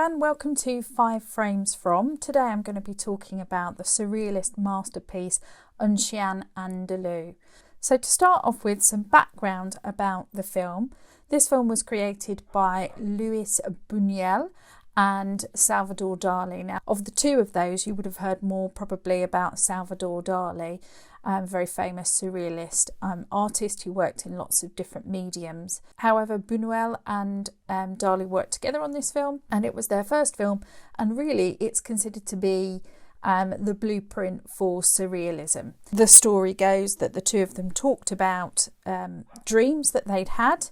everyone, welcome to 5 Frames From. Today I'm going to be talking about the surrealist masterpiece Un Chien Andalou. So to start off with some background about the film. This film was created by Bunuel and Salvador Dali. Now, of the two of those, you would have heard more probably about Salvador Dali, a very famous surrealist artist who worked in lots of different mediums. However, Bunuel and Dali worked together on this film, and it was their first film, and really it's considered to be the blueprint for surrealism. The story goes that the two of them talked about dreams that they'd had,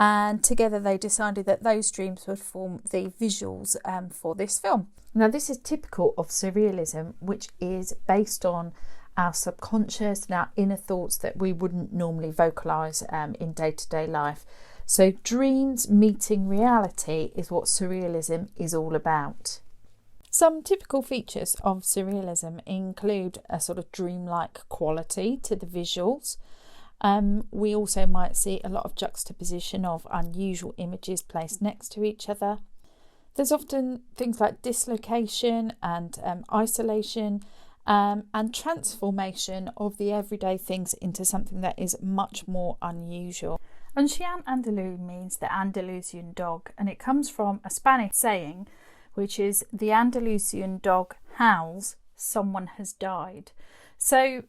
and together they decided that those dreams would form the visuals for this film. Now, this is typical of surrealism, which is based on our subconscious and our inner thoughts that we wouldn't normally vocalise in day-to-day life. So dreams meeting reality is what surrealism is all about. Some typical features of surrealism include a sort of dreamlike quality to the visuals. We also might see a lot of juxtaposition of unusual images placed next to each other. There's often things like dislocation and isolation and transformation of the everyday things into something that is much more unusual. Un Chien Andalou means the Andalusian dog, and it comes from a Spanish saying, which is the Andalusian dog howls, someone has died. So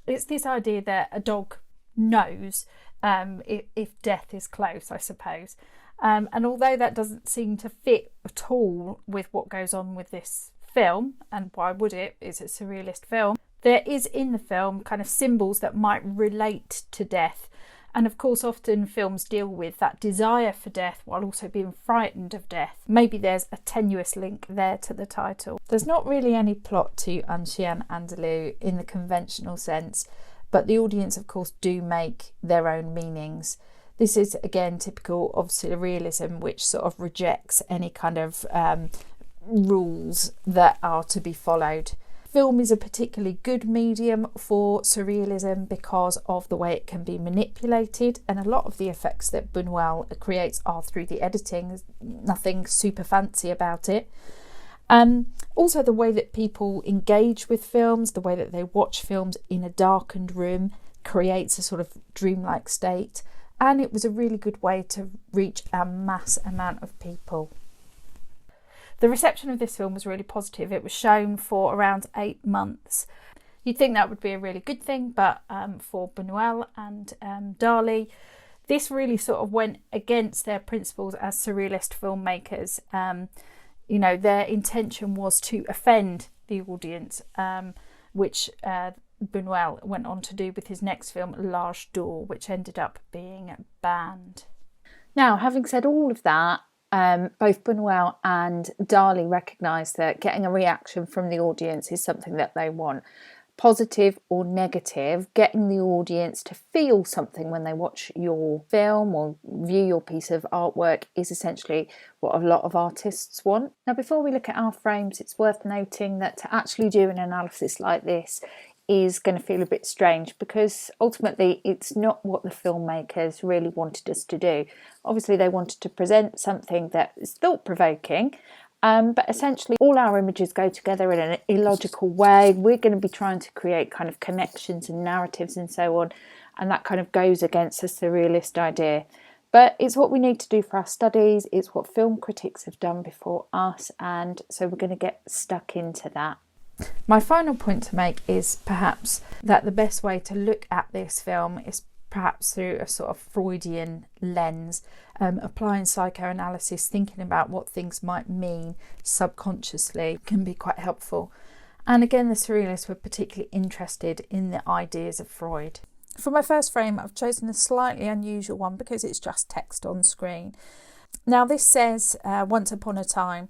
it's this idea that a dog knows if death is close, I suppose. And although that doesn't seem to fit at all with what goes on with this film, and why would it? It's a surrealist film. There is in the film kind of symbols that might relate to death. And of course, often films deal with that desire for death while also being frightened of death. Maybe there's a tenuous link there to the title. There's not really any plot to Un Chien Andalou in the conventional sense, but the audience, of course, do make their own meanings. This is, again, typical of surrealism, which sort of rejects any kind of rules that are to be followed. Film is a particularly good medium for surrealism because of the way it can be manipulated, and a lot of the effects that Bunuel creates are through the editing. There's nothing super fancy about it. Also, the way that people engage with films, the way that they watch films in a darkened room creates a sort of dreamlike state, and it was a really good way to reach a mass amount of people. The reception of this film was really positive. It was shown for around 8 months. You'd think that would be a really good thing, but for Bunuel and Dali, this really sort of went against their principles as surrealist filmmakers. Their intention was to offend the audience, which Bunuel went on to do with his next film, L'Âge d'Or, which ended up being banned. Now, having said all of that, both Bunuel and Dali recognise that getting a reaction from the audience is something that they want. Positive or negative, getting the audience to feel something when they watch your film or view your piece of artwork is essentially what a lot of artists want. Now, before we look at our frames, it's worth noting that to actually do an analysis like this is going to feel a bit strange because ultimately it's not what the filmmakers really wanted us to do. Obviously they wanted to present something that is thought-provoking, but essentially all our images go together in an illogical way. We're going to be trying to create kind of connections and narratives and so on, and that kind of goes against the surrealist idea. But it's what we need to do for our studies, it's what film critics have done before us, and so we're going to get stuck into that. My final point to make is perhaps that the best way to look at this film is perhaps through a sort of Freudian lens, applying psychoanalysis, thinking about what things might mean subconsciously can be quite helpful. And again, the surrealists were particularly interested in the ideas of Freud. For my first frame, I've chosen a slightly unusual one because it's just text on screen. Now, this says once upon a time,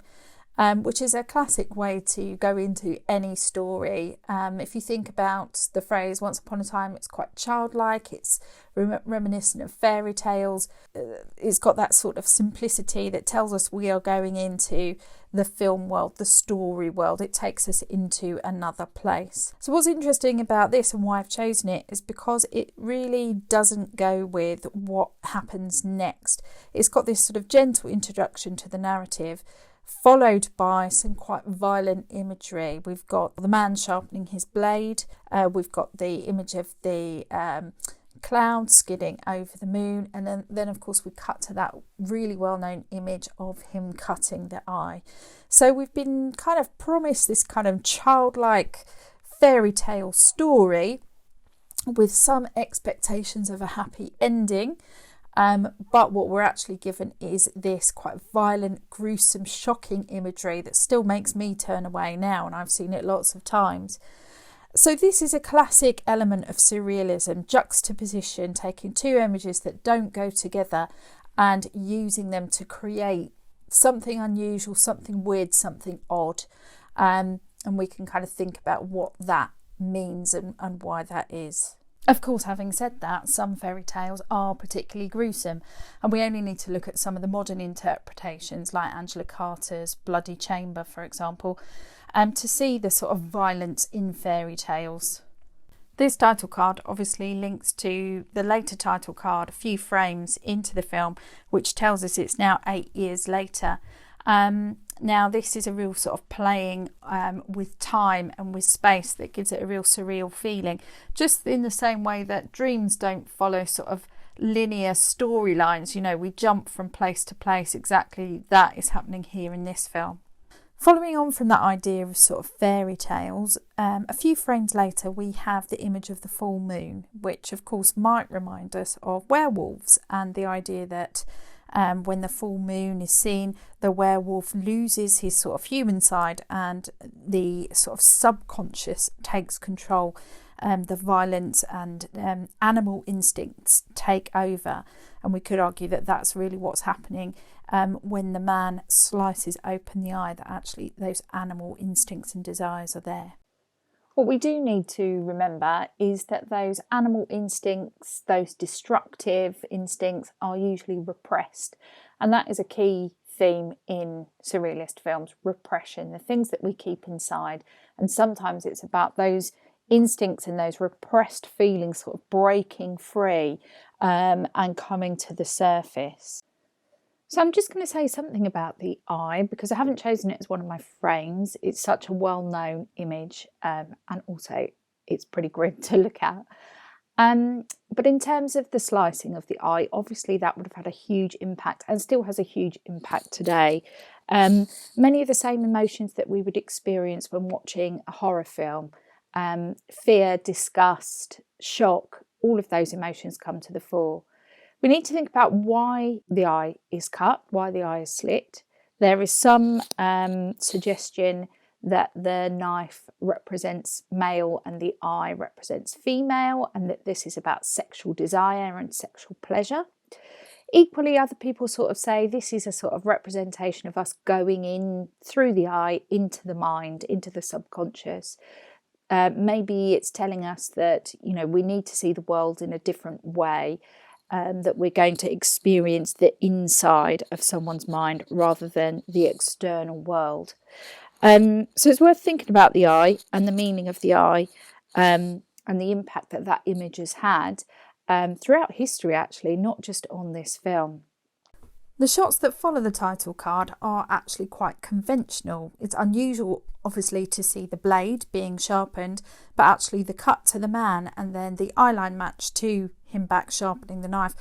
which is a classic way to go into any story. If you think about the phrase once upon a time, it's quite childlike, it's reminiscent of fairy tales. It's got that sort of simplicity that tells us we are going into the film world, the story world. It takes us into another place. So what's interesting about this and why I've chosen it is because it really doesn't go with what happens next. It's got this sort of gentle introduction to the narrative, followed by some quite violent imagery. We've got the man sharpening his blade, we've got the image of the cloud skidding over the moon, and then of course we cut to that really well-known image of him cutting the eye. So we've been kind of promised this kind of childlike fairy tale story with some expectations of a happy ending, but what we're actually given is this quite violent, gruesome, shocking imagery that still makes me turn away now, and I've seen it lots of times. So this is a classic element of surrealism, juxtaposition, taking two images that don't go together and using them to create something unusual, something weird, something odd. And we can kind of think about what that means and why that is. Of course, having said that, some fairy tales are particularly gruesome, and we only need to look at some of the modern interpretations like Angela Carter's Bloody Chamber, for example, to see the sort of violence in fairy tales. This title card obviously links to the later title card a few frames into the film, which tells us it's now 8 years later. Now this is a real sort of playing with time and with space that gives it a real surreal feeling, just in the same way that dreams don't follow sort of linear storylines. You know, we jump from place to place. Exactly that is happening here in this film. Following on from that idea of sort of fairy tales, a few frames later we have the image of the full moon, which of course might remind us of werewolves and the idea that when the full moon is seen, the werewolf loses his sort of human side and the sort of subconscious takes control. The violence and animal instincts take over, and we could argue that that's really what's happening when the man slices open the eye, that actually those animal instincts and desires are there. What we do need to remember is that those animal instincts, those destructive instincts, are usually repressed, and that is a key theme in surrealist films: repression, the things that we keep inside. And sometimes it's about those instincts and those repressed feelings sort of breaking free and coming to the surface. So I'm just going to say something about the eye, because I haven't chosen it as one of my frames. It's such a well-known image, and also it's pretty grim to look at. But in terms of the slicing of the eye, obviously that would have had a huge impact and still has a huge impact today. Many of the same emotions that we would experience when watching a horror film, fear, disgust, shock, all of those emotions come to the fore. We need to think about why the eye is cut, why the eye is slit. There is some suggestion that the knife represents male and the eye represents female, and that this is about sexual desire and sexual pleasure. Equally, other people sort of say this is a sort of representation of us going in through the eye into the mind, into the subconscious. Maybe it's telling us that, you know, we need to see the world in a different way. That we're going to experience the inside of someone's mind rather than the external world. So it's worth thinking about the eye and the meaning of the eye, and the impact that that image has had throughout history, actually, not just on this film. The shots that follow the title card are actually quite conventional. It's unusual, obviously, to see the blade being sharpened, but actually the cut to the man and then the eyeline match to him back sharpening the knife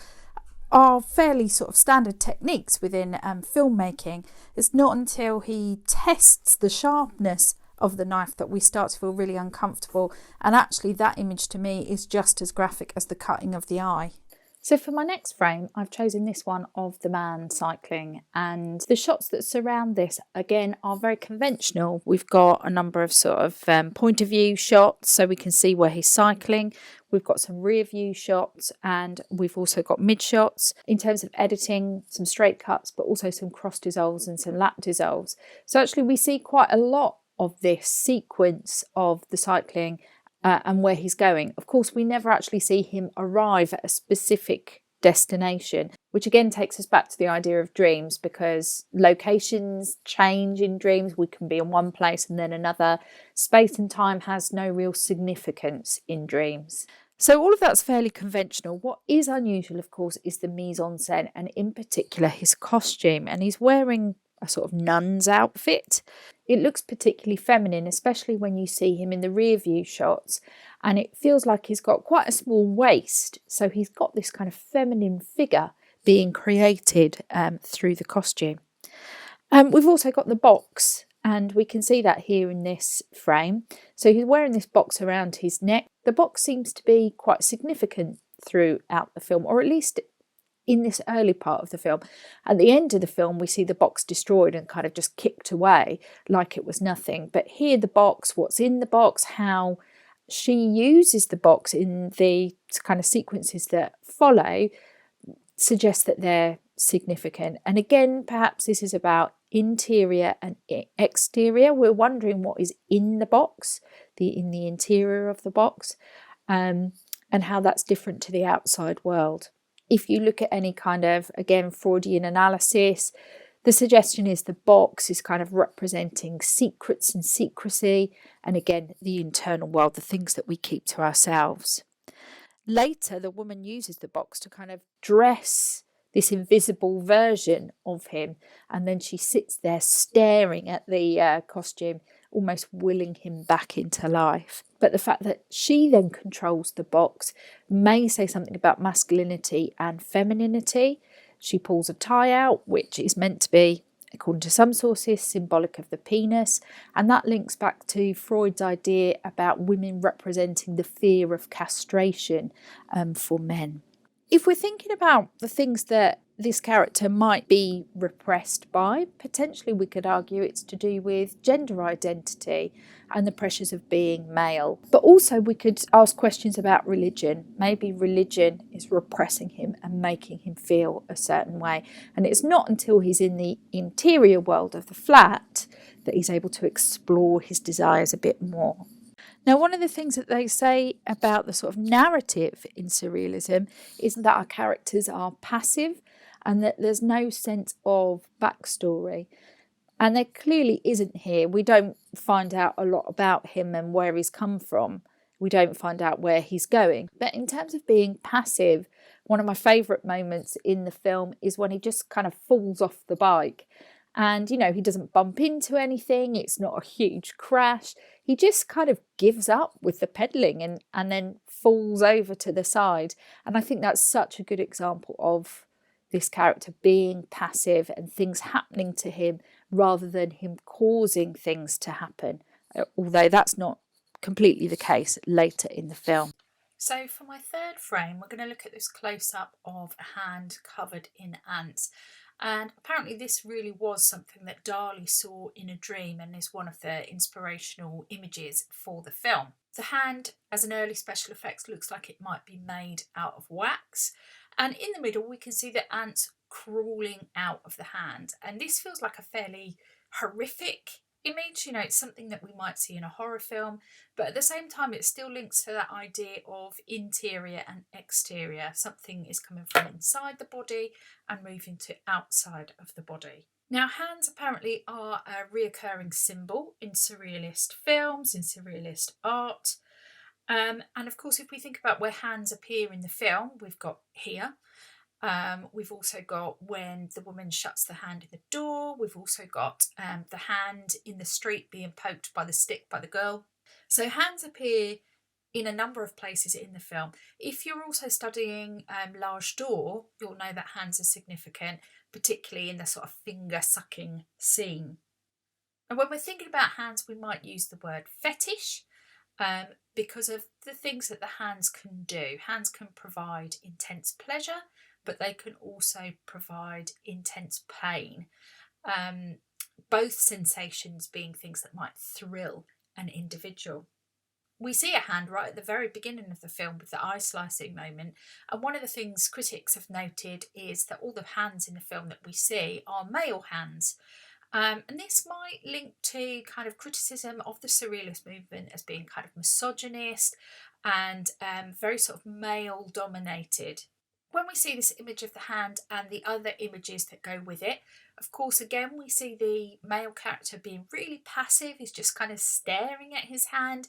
are fairly sort of standard techniques within filmmaking. It's not until he tests the sharpness of the knife that we start to feel really uncomfortable, and actually that image to me is just as graphic as the cutting of the eye. So for my next frame, I've chosen this one of the man cycling, and the shots that surround this, again, are very conventional. We've got a number of sort of point of view shots, so we can see where he's cycling. We've got some rear view shots, and we've also got mid shots. In terms of editing, some straight cuts, but also some cross dissolves and some lap dissolves. So actually we see quite a lot of this sequence of the cycling and where he's going. Of course, we never actually see him arrive at a specific destination, which again takes us back to the idea of dreams, because locations change in dreams. We can be in one place and then another. Space and time has no real significance in dreams. So all of that's fairly conventional. What is unusual, of course, is the mise en scène, and in particular his costume. And he's wearing a sort of nun's outfit. It looks particularly feminine, especially when you see him in the rear view shots, and it feels like he's got quite a small waist, so he's got this kind of feminine figure being created through the costume. We've also got the box, and we can see that here in this frame. So he's wearing this box around his neck. The box seems to be quite significant throughout the film, or at least in this early part of the film. At the end of the film, we see the box destroyed and kind of just kicked away like it was nothing. But here, the box, what's in the box, how she uses the box in the kind of sequences that follow, suggests that they're significant. And again, perhaps this is about interior and exterior. We're wondering what is in the box, in the interior of the box, and how that's different to the outside world. If you look at any kind of, again, Freudian analysis, the suggestion is the box is kind of representing secrets and secrecy, and again, the internal world, the things that we keep to ourselves. Later, the woman uses the box to kind of dress this invisible version of him, and then she sits there staring at the costume, almost willing him back into life. But the fact that she then controls the box may say something about masculinity and femininity. She pulls a tie out, which is meant to be, according to some sources, symbolic of the penis, and that links back to Freud's idea about women representing the fear of castration for men. If we're thinking about the things that this character might be repressed by, potentially we could argue it's to do with gender identity and the pressures of being male. But also we could ask questions about religion. Maybe religion is repressing him and making him feel a certain way. And it's not until he's in the interior world of the flat that he's able to explore his desires a bit more. Now, one of the things that they say about the sort of narrative in surrealism is that our characters are passive and that there's no sense of backstory. And there clearly isn't here. We don't find out a lot about him and where he's come from. We don't find out where he's going. But in terms of being passive, one of my favourite moments in the film is when he just kind of falls off the bike. And, he doesn't bump into anything. It's not a huge crash. He just kind of gives up with the pedalling and then falls over to the side. And I think that's such a good example of this character being passive and things happening to him rather than him causing things to happen. Although that's not completely the case later in the film. So for my third frame, we're going to look at this close-up of a hand covered in ants. And apparently this really was something that Dali saw in a dream and is one of the inspirational images for the film. The hand, as an early special effects, looks like it might be made out of wax. And in the middle, we can see the ants crawling out of the hand. And this feels like a fairly horrific image. It's something that we might see in a horror film, but at the same time it still links to that idea of interior and exterior. Something is coming from inside the body and moving to outside of the body. Now, hands apparently are a reoccurring symbol in surrealist films, in surrealist art. And of course, if we think about where hands appear in the film, we've got here. We've also got when the woman shuts the hand in the door. We've also got the hand in the street being poked by the stick by the girl. So hands appear in a number of places in the film. If you're also studying L'Âge d'Or, you'll know that hands are significant, particularly in the sort of finger sucking scene. And when we're thinking about hands, we might use the word fetish because of the things that the hands can do. Hands can provide intense pleasure, but they can also provide intense pain. Both sensations being things that might thrill an individual. We see a hand right at the very beginning of the film with the eye slicing moment, and one of the things critics have noted is that all the hands in the film that we see are male hands. And this might link to kind of criticism of the surrealist movement as being kind of misogynist and very sort of male dominated. When we see this image of the hand and the other images that go with it, of course, again, we see the male character being really passive. He's just kind of staring at his hand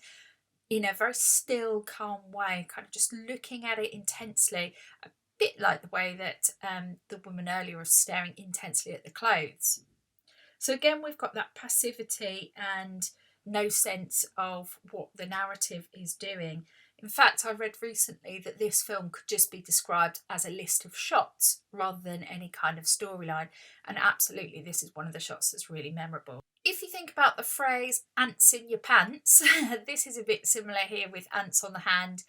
in a very still, calm way, kind of just looking at it intensely, a bit like the way that the woman earlier was staring intensely at the clothes. So again, we've got that passivity and no sense of what the narrative is doing. In fact, I read recently that this film could just be described as a list of shots rather than any kind of storyline. And absolutely, this is one of the shots that's really memorable. If you think about the phrase ants in your pants, this is a bit similar here with ants on the hand.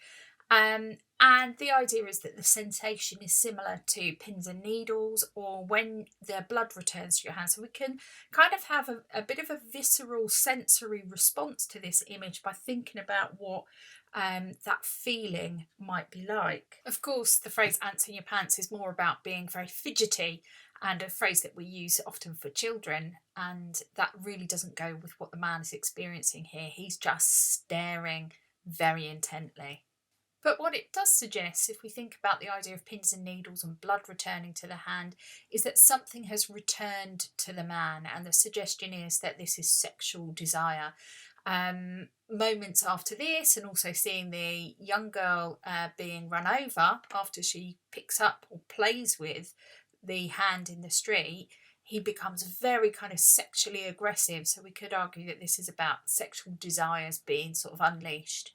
And the idea is that the sensation is similar to pins and needles or when the blood returns to your hand. So we can kind of have a bit of a visceral sensory response to this image by thinking about what that feeling might be like. Of course, the phrase ants in your pants is more about being very fidgety and a phrase that we use often for children, and that really doesn't go with what the man is experiencing here. He's just staring very intently. But what it does suggest, if we think about the idea of pins and needles and blood returning to the hand, is that something has returned to the man, and the suggestion is that this is sexual desire. Moments after this, and also seeing the young girl being run over after she picks up or plays with the hand in the street, he becomes very kind of sexually aggressive. So we could argue that this is about sexual desires being sort of unleashed.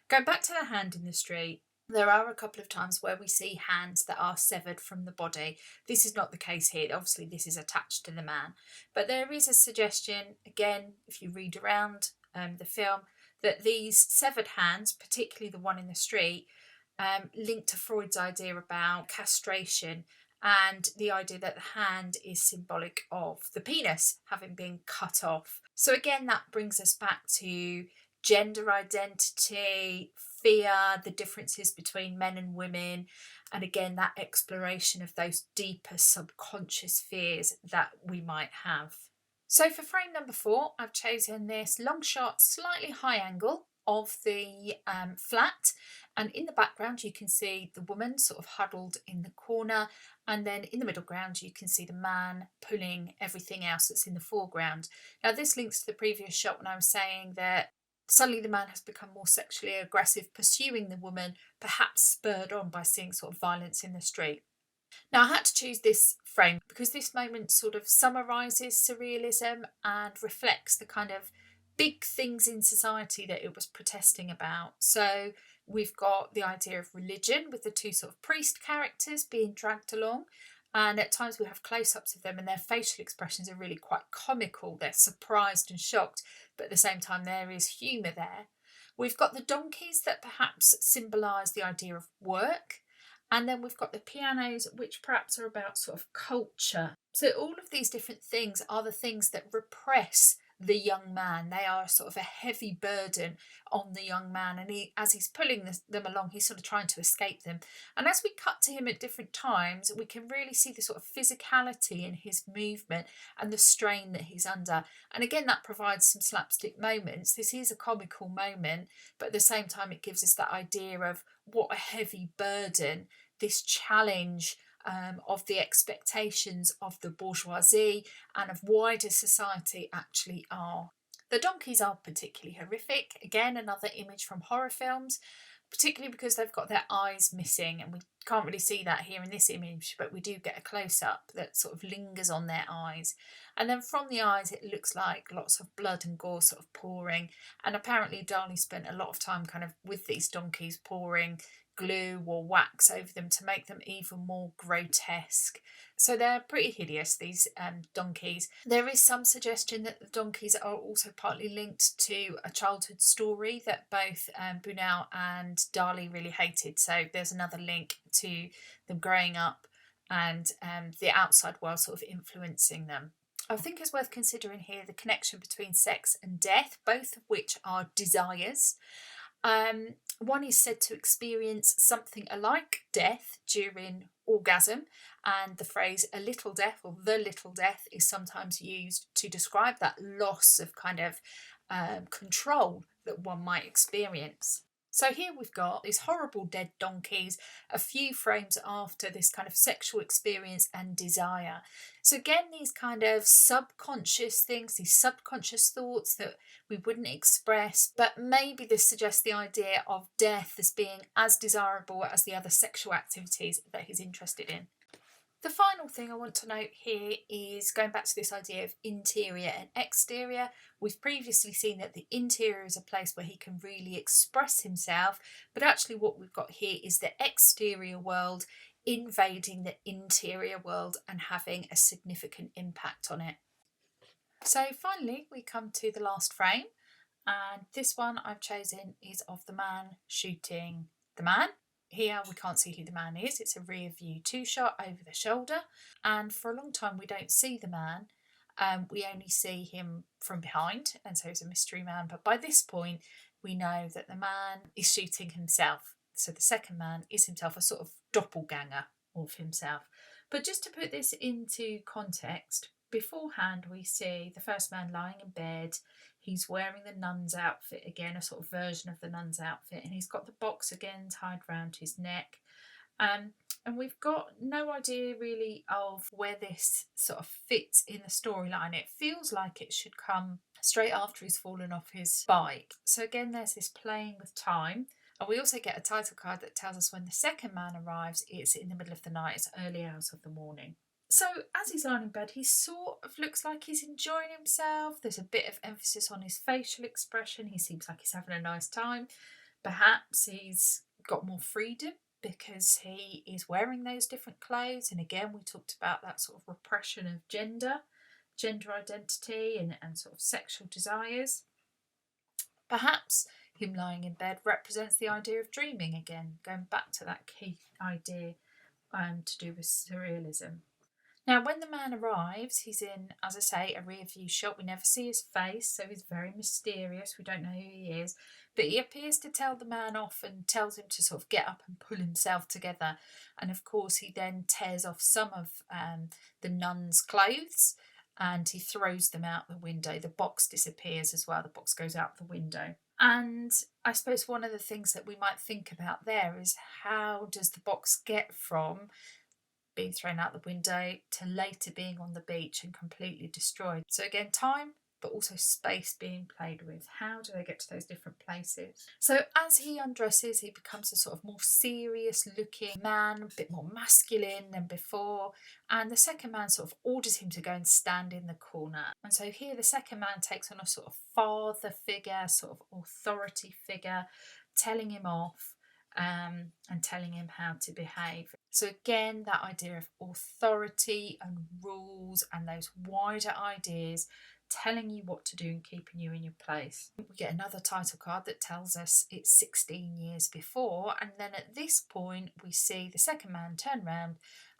Going back to the hand in the street, there are a couple of times where we see hands that are severed from the body. This is not the case here. Obviously, this is attached to the man. But there is a suggestion, again, if you read around the film, that these severed hands, particularly the one in the street, link to Freud's idea about castration and the idea that the hand is symbolic of the penis having been cut off. So again, that brings us back to gender identity, fear, the differences between men and women, and again that exploration of those deeper subconscious fears that we might have. So for frame number 4, I've chosen this long shot, slightly high angle of the flat, and in the background you can see the woman sort of huddled in the corner, and then in the middle ground you can see the man pulling everything else that's in the foreground. Now this links to the previous shot when I was saying that suddenly the man has become more sexually aggressive, pursuing the woman, perhaps spurred on by seeing sort of violence in the street. Now I had to choose this frame because this moment sort of summarises surrealism and reflects the kind of big things in society that it was protesting about. So we've got the idea of religion with the two sort of priest characters being dragged along. And at times we have close-ups of them and their facial expressions are really quite comical. They're surprised and shocked, but at the same time there is humour there. We've got the donkeys that perhaps symbolise the idea of work. And then we've got the pianos, which perhaps are about sort of culture. So all of these different things are the things that repress the young man. They are sort of a heavy burden on the young man, and as he's pulling them along, he's sort of trying to escape them. And as we cut to him at different times, we can really see the sort of physicality in his movement and the strain that he's under. And again, that provides some slapstick moments. This is a comical moment, but at the same time it gives us that idea of what a heavy burden this challenge of the expectations of the bourgeoisie and of wider society actually are. The donkeys are particularly horrific. Again, another image from horror films, particularly because they've got their eyes missing, and we can't really see that here in this image, but we do get a close-up that sort of lingers on their eyes. And then from the eyes it looks like lots of blood and gore sort of pouring, and apparently Dali spent a lot of time kind of with these donkeys pouring glue or wax over them to make them even more grotesque. So they're pretty hideous, these donkeys. There is some suggestion that the donkeys are also partly linked to a childhood story that both Bunuel and Dali really hated. So there's another link to them growing up and the outside world sort of influencing them. I think it's worth considering here the connection between sex and death, both of which are desires. One is said to experience something alike death during orgasm, and the phrase a little death or the little death is sometimes used to describe that loss of kind of control that one might experience. So here we've got these horrible dead donkeys a few frames after this kind of sexual experience and desire. So again, these kind of subconscious things, these subconscious thoughts that we wouldn't express, but maybe this suggests the idea of death as being as desirable as the other sexual activities that he's interested in. The final thing I want to note here is going back to this idea of interior and exterior. We've previously seen that the interior is a place where he can really express himself, but actually what we've got here is the exterior world invading the interior world and having a significant impact on it. So finally we come to the last frame, and this one I've chosen is of the man shooting the man. Here we can't see who the man is, it's a rear view 2 shot over the shoulder, and for a long time we don't see the man. We only see him from behind, and so he's a mystery man, but by this point we know that the man is shooting himself. So the second man is himself, a sort of doppelganger of himself. But just to put this into context, beforehand we see the first man lying in bed. He's wearing the nun's outfit again, a sort of version of the nun's outfit, and he's got the box again tied round his neck. And we've got no idea really of where this sort of fits in the storyline. It feels like it should come straight after he's fallen off his bike. So again, there's this playing with time. And we also get a title card that tells us when the second man arrives, it's in the middle of the night, it's early hours of the morning. So as he's lying in bed, he sort of looks like he's enjoying himself. There's a bit of emphasis on his facial expression. He seems like he's having a nice time. Perhaps he's got more freedom because he is wearing those different clothes. And again, we talked about that sort of repression of gender identity and sort of sexual desires. Perhaps him lying in bed represents the idea of dreaming again, going back to that key idea to do with surrealism. Now, when the man arrives, he's in, as I say, a rear view shot. We never see his face, so he's very mysterious. We don't know who he is. But he appears to tell the man off and tells him to sort of get up and pull himself together. And of course, he then tears off some of the nun's clothes and he throws them out the window. The box disappears as well. The box goes out the window. And I suppose one of the things that we might think about there is, how does the box get from being thrown out the window to later being on the beach and completely destroyed? So again, time, but also space being played with. How do they get to those different places? So as he undresses, he becomes a sort of more serious looking man, a bit more masculine than before. And the second man sort of orders him to go and stand in the corner. And so here the second man takes on a sort of father figure, sort of authority figure, telling him off and telling him how to behave. So again, that idea of authority and rules and those wider ideas, telling you what to do and keeping you in your place. We get another title card that tells us it's 16 years before, and then at this point we see the second man turn around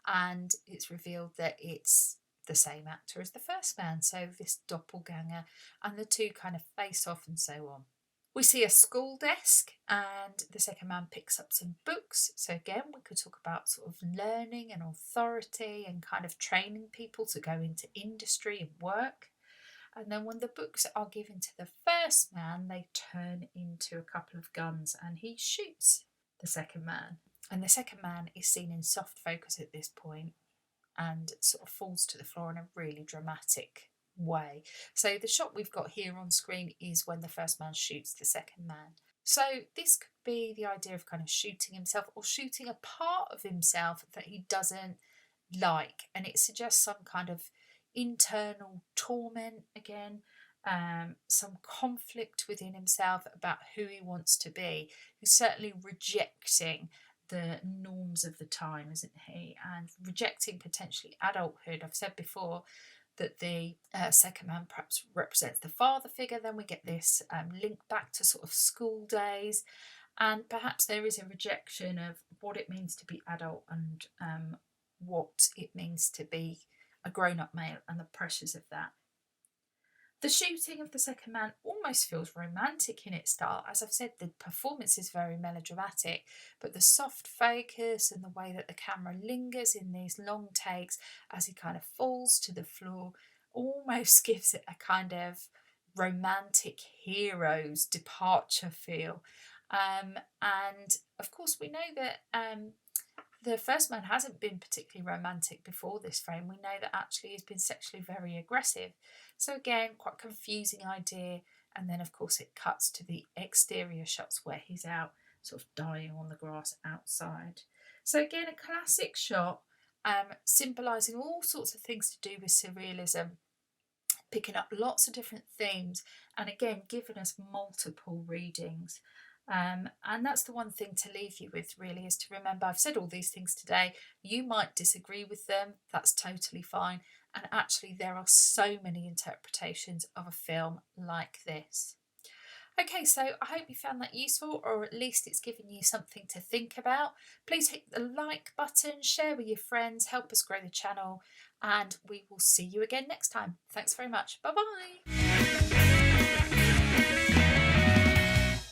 and it's revealed that it's the same actor as the first man, so this doppelganger, and the two kind of face off and so on. We see a school desk and the second man picks up some books. So again, we could talk about sort of learning and authority and kind of training people to go into industry and work. And then when the books are given to the first man, they turn into a couple of guns and he shoots the second man. And the second man is seen in soft focus at this point and sort of falls to the floor in a really dramatic way. So the shot we've got here on screen is when the first man shoots the second man. So this could be the idea of kind of shooting himself or shooting a part of himself that he doesn't like, and it suggests some kind of internal torment again, some conflict within himself about who he wants to be. He's certainly rejecting the norms of the time, isn't he, and rejecting potentially adulthood. I've said before that the second man perhaps represents the father figure. Then we get this link back to sort of school days, and perhaps there is a rejection of what it means to be adult and what it means to be a grown-up male and the pressures of that. The shooting of the second man almost feels romantic in its style. As I've said, the performance is very melodramatic, but the soft focus and the way that the camera lingers in these long takes as he kind of falls to the floor almost gives it a kind of romantic hero's departure feel. And of course we know that the first man hasn't been particularly romantic before this frame. We know that actually he's been sexually very aggressive. So again, quite confusing idea. And then of course it cuts to the exterior shots where he's out sort of dying on the grass outside. So again, a classic shot symbolising all sorts of things to do with surrealism, picking up lots of different themes, and again giving us multiple readings. And that's the one thing to leave you with, really, is to remember, I've said all these things today. You might disagree with them, that's totally fine. And actually, there are so many interpretations of a film like this. Okay, so I hope you found that useful, or at least it's given you something to think about. Please hit the like button, share with your friends, help us grow the channel, and we will see you again next time. Thanks very much. Bye bye.